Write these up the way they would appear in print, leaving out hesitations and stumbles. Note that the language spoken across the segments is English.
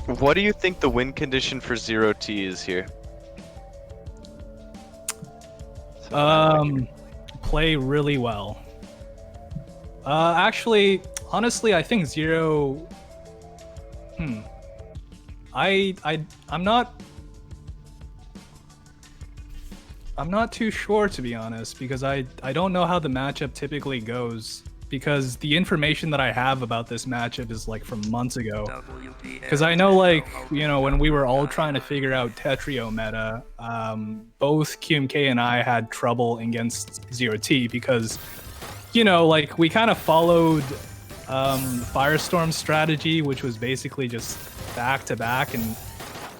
What do you think the win condition for ZeroT is here? Play really well. Actually, honestly, I think Zero. I'm not too sure, to be honest, because I don't know how the matchup typically goes, because the information that I have about this matchup is like from months ago. Because I know, like, you know, when we were all trying to figure out Tetrio meta, both Qmk and I had trouble against ZeroT because, you know, like, we kind of followed Firestorm's strategy, which was basically just back to back, and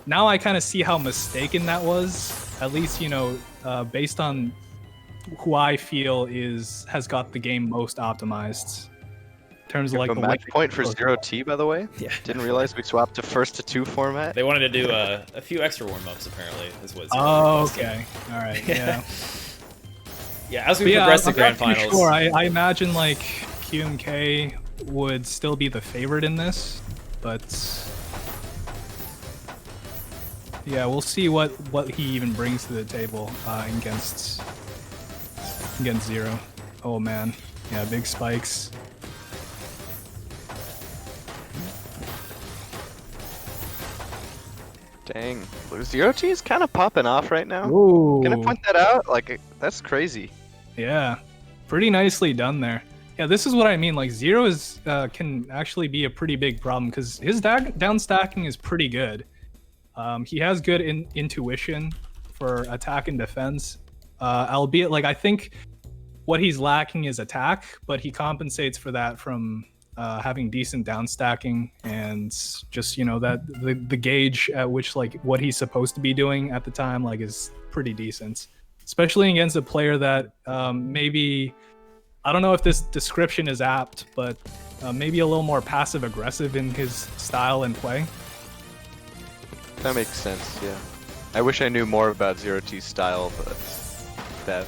now I kind of see how mistaken that was. At least, you know, based on who I feel has got the game most optimized in terms of like a the match point for ZeroT, by the way. Yeah. Didn't realize we swapped to first to 2 format. They wanted to do a few extra warm-ups, apparently, is what. Oh, okay. All right. Yeah. Yeah. As we progress to grand finals. Sure. I imagine like Qmk would still be the favorite in this, but yeah, we'll see what he even brings to the table against Zero. Oh man, yeah, big spikes. Dang, ZeroT is kind of popping off right now. Ooh. Gonna point that out? Like, that's crazy. Yeah, pretty nicely done there. Yeah, this is what I mean. Like, Zero is can actually be a pretty big problem because his down stacking is pretty good. He has good intuition for attack and defense, albeit, like, I think what he's lacking is attack, but he compensates for that from having decent down stacking and just, you know, that the gauge at which, like, what he's supposed to be doing at the time, like, is pretty decent, especially against a player that maybe, I don't know if this description is apt, but maybe a little more passive aggressive in his style and play. That makes sense, yeah. I wish I knew more about ZeroT's style, but that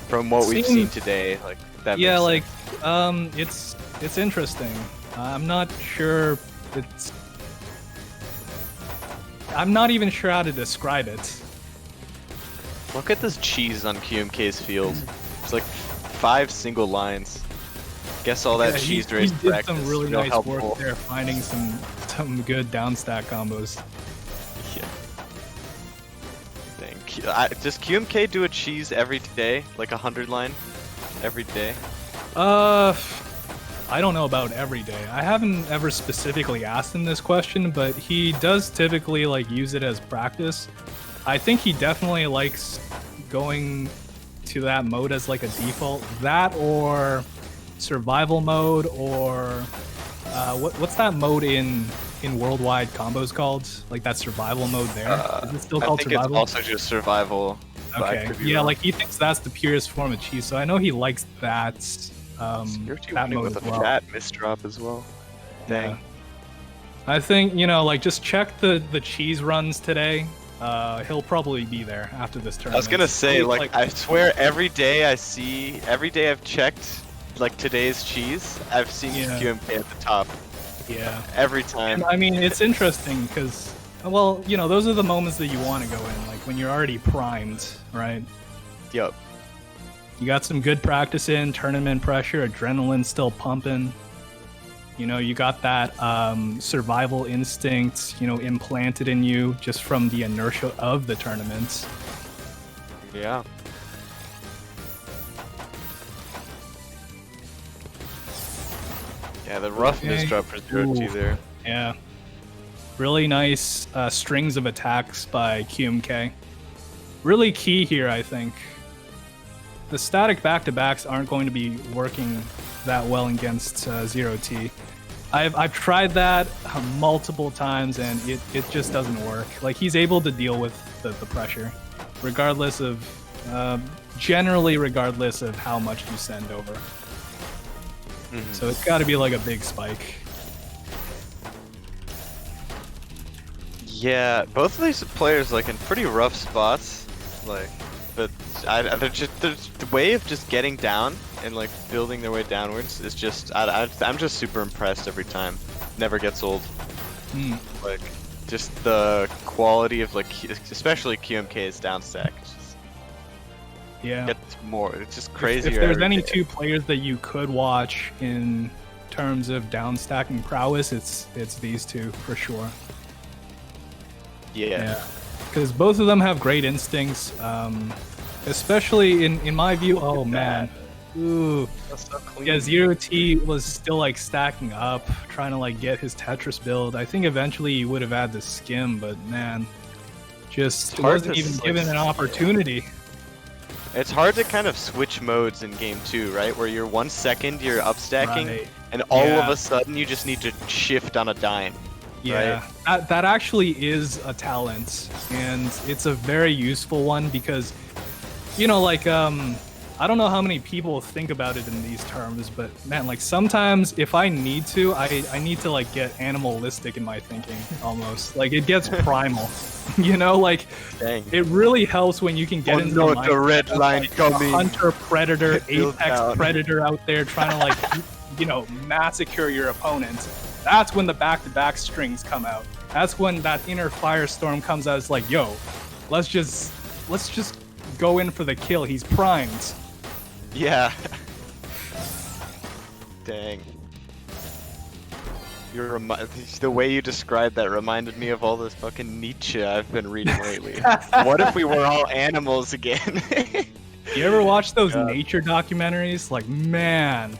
from what we've seen today, like, that yeah, makes like sense. it's interesting. I'm not sure I'm not even sure how to describe it. Look at this cheese on QMK's field. It's like 5 single lines. Guess all that Yeah, cheese during he did practice. some really real nice helpful. work there, finding some good downstack combos. Yeah. Dang. Does QMK do a cheese every day? Like 100 line? Every day? I don't know about every day. I haven't ever specifically asked him this question, but he does typically, like, use it as practice. I think he definitely likes going to that mode as, like, a default. That or survival mode, or what's that mode in worldwide combos called? Like, that survival mode there. Is it still called survival? I think it's also just survival. Okay. Yeah, like, he thinks that's the purest form of cheese, so I know he likes that. That mode with as a well. fat misdrop as well. Dang. Yeah. I think, you know, like, just check the cheese runs today. He'll probably be there after this tournament. I was gonna say, like, I swear every day I've checked, like, today's cheese, I've seen QMK at the top. Yeah. Every time. And, I mean, it's interesting because, well, you know, those are the moments that you want to go in, like when you're already primed, right? Yup. You got some good practice in, tournament pressure, adrenaline still pumping. You know, you got that survival instinct, you know, implanted in you just from the inertia of the tournament. Yeah. Yeah, the rough misdrop for ZeroT there. Yeah. Really nice strings of attacks by Qmk. Really key here, I think. The static back-to-backs aren't going to be working that well against ZeroT. I've tried that multiple times and it just doesn't work. Like, he's able to deal with the pressure, regardless of, generally regardless of how much you send over. Mm-hmm. So it's got to be like a big spike. Yeah, both of these players, like, in pretty rough spots, like, but the way of just getting down and, like, building their way downwards is just, I'm just super impressed every time. Never gets old. Like, just the quality of like, especially QMK's downstack. Yeah. It's more. It's just crazy. If there's any two players that you could watch in terms of downstacking prowess, it's these two for sure. Yeah. Because both of them have great instincts. Especially in my view. Oh man. Ooh. So Yeah, ZeroT was still like stacking up, trying to like get his Tetris build. I think eventually he would have had to skim, but man, just wasn't even given an opportunity. It's hard to kind of switch modes in game 2, right? Where you're 1 second, you're upstacking, Right. and all of a sudden you just need to shift on a dime. Yeah, right? that actually is a talent, and it's a very useful one because, you know, like I don't know how many people think about it in these terms, but man, like sometimes if I need to, I need to like get animalistic in my thinking almost. Like it gets primal, you know, like Dang. it really helps when you can get into no, the the red mindset of, line like, coming. a hunter, predator, apex down. predator out there trying to like, you know, massacre your opponent. That's when the back-to-back strings come out. That's when that inner firestorm comes out. It's like, yo, let's just go in for the kill. He's primed. Yeah. Dang. The way you described that reminded me of all this fucking Nietzsche I've been reading lately. What if we were all animals again? You ever watch those nature documentaries? Like, man,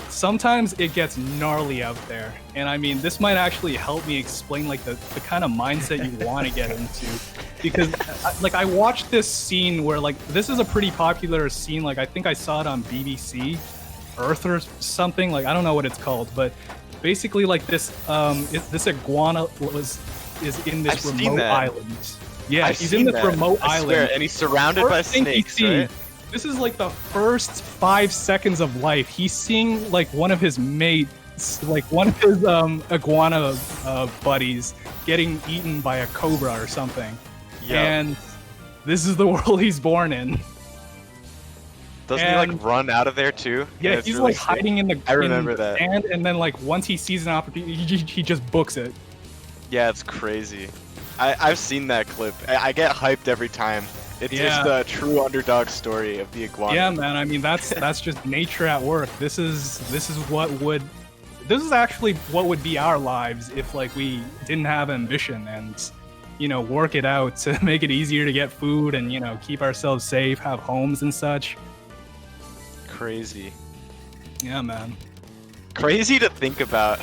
sometimes it gets gnarly out there. And I mean, this might actually help me explain like the kind of mindset you want to get into. Because like I watched this scene where like this is a pretty popular scene. Like I think I saw it on BBC Earth or something. Like I don't know what it's called, but basically like this this iguana is in this remote island. Yeah, he's in this remote island, and he's surrounded by snakes. Right? This is like the first 5 seconds of life. He's seeing like one of his mates, like one of his iguana buddies, getting eaten by a cobra or something. Yeah. And this is the world he's born in. Doesn't he like run out of there too? Yeah, he's really like hiding in the that. sand, and then like once he sees an opportunity, he just books it. Yeah, it's crazy. I've seen that clip. I get hyped every time. It's just a true underdog story of the iguana. Yeah, man. I mean, that's just nature at work. This is actually what would be our lives if like we didn't have ambition and, you know, work it out to make it easier to get food and, you know, keep ourselves safe, have homes and such. Crazy. Yeah, man. Crazy to think about.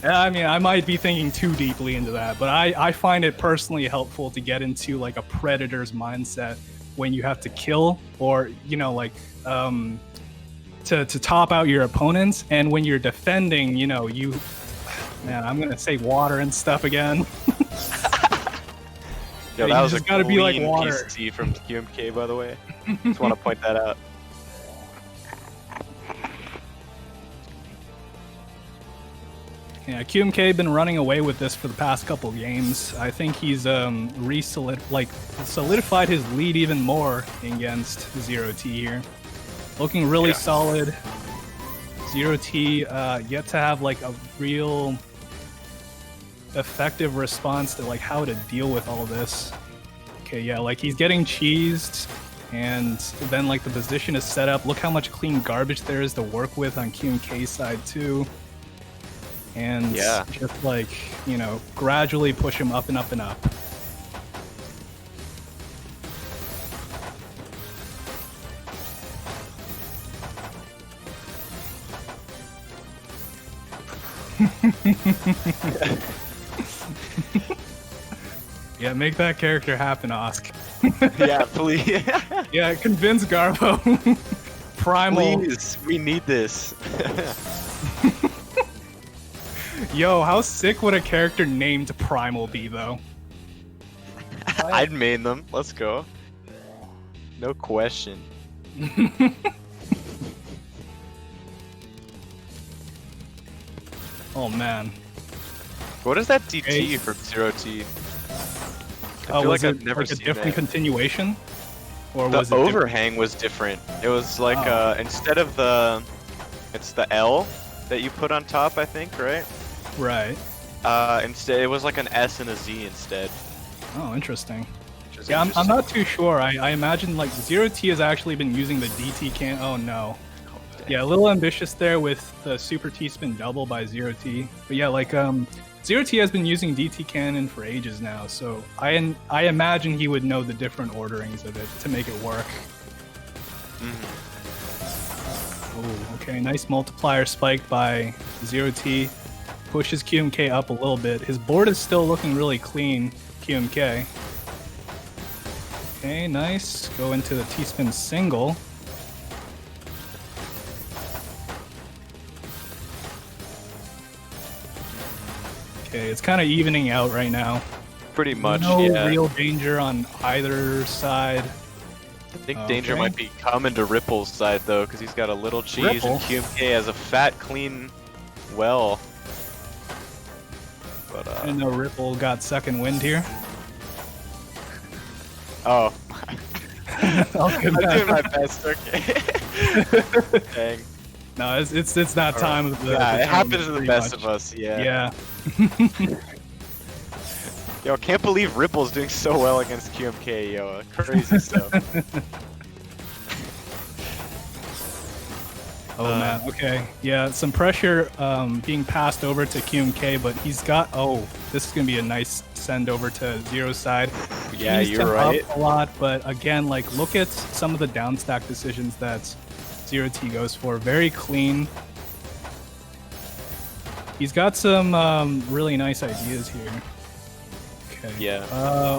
Yeah, I mean, I might be thinking too deeply into that, but I find it personally helpful to get into like a predator's mindset when you have to kill or, you know, like to top out your opponents, and when you're defending, you know, man, I'm gonna say water and stuff again. Yo, that was just a gotta be like clean water. PC from QMK, by the way. Just want to point that out. Yeah, QMK been running away with this for the past couple games. I think he's solidified his lead even more against ZeroT here. Looking really solid. ZeroT yet to have like a real effective response to like how to deal with all this. Okay, yeah, like he's getting cheesed, and then like the position is set up. Look how much clean garbage there is to work with on QMK's side too. And just like, you know, gradually push him up and up and up. Yeah, make that character happen, Osk. Yeah, please. Yeah, convince Garbo. Primal. Please, we need this. Yo, how sick would a character named Primal be, though? I'd main them. Let's go. No question. Oh, man. What is that DT from ZeroT? I feel like I've never seen a different that. continuation? Or The was it overhang was different. It was like instead of it's the L, that you put on top, I think, right? Right. Instead, it was like an S and a Z instead. Oh, interesting. Which is Yeah, I'm interesting. not too sure. I imagine like ZeroT has actually been using the DT can. Oh no. Yeah, a little ambitious there with the Super T-Spin double by ZeroT. But yeah, like ZeroT has been using DT Cannon for ages now, so I imagine he would know the different orderings of it to make it work. Oh, okay, nice multiplier spike by ZeroT. Pushes Qmk up a little bit. His board is still looking really clean, Qmk. Okay, nice. Go into the T-Spin single. Okay, it's kind of evening out right now. Pretty much, no yeah. real danger on either side. I think danger might be coming to Ripple's side though, because he's got a little cheese Ripple? and Qmk has a fat, clean well. But I know Ripple got second wind here. oh, I'll I'm doing my best. Okay. Dang. No, it's that time of the. Yeah, the it happens to the pretty best much. of us. Yeah. Yeah. Yo, can't believe Ripple's doing so well against Qmk. Yo, crazy stuff. Oh man. Okay. Yeah, some pressure being passed over to Qmk, but he's got. Oh, this is gonna be a nice send over to Zero's side. Yeah, Eased you're him right. up a lot, but again, like look at some of the downstack decisions that ZeroT goes for. Very clean. He's got some really nice ideas here. Okay. Yeah.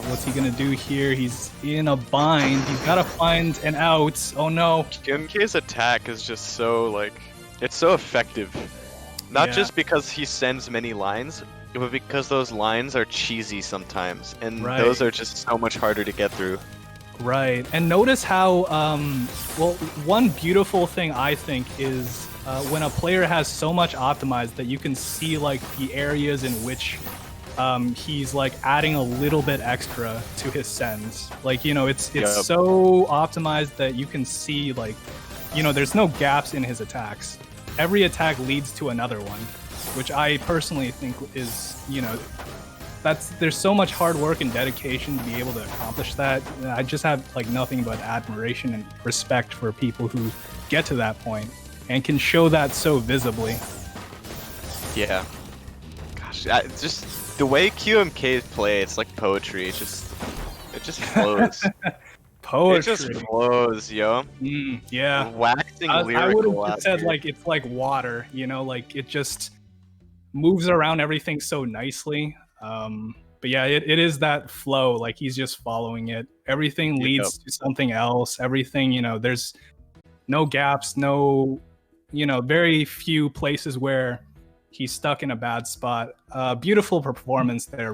What's he gonna do here? He's in a bind. He's gotta find an out. Oh no. Qmk's attack is just so like, it's so effective. Not Yeah. just because he sends many lines, but because those lines are cheesy sometimes, and Right. those are just so much harder to get through. Right. And notice how well, one beautiful thing I think is when a player has so much optimized that you can see like the areas in which he's like adding a little bit extra to his sends. Like, you know, it's Yep. so optimized that you can see like, you know, there's no gaps in his attacks. Every attack leads to another one, which I personally think is, you know, there's so much hard work and dedication to be able to accomplish that. I just have like nothing but admiration and respect for people who get to that point and can show that so visibly. Yeah. Gosh, just the way Qmk play, it's like poetry. It just flows. Poetry. It just flows, yo. Yeah. Waxing I lyrical. would have out said here. like it's like water, you know, like it just moves around everything so nicely. But yeah, it is that flow, like he's just following it. Everything leads to something else. Everything, you know, there's no gaps, no, you know, very few places where he's stuck in a bad spot. Beautiful performance there.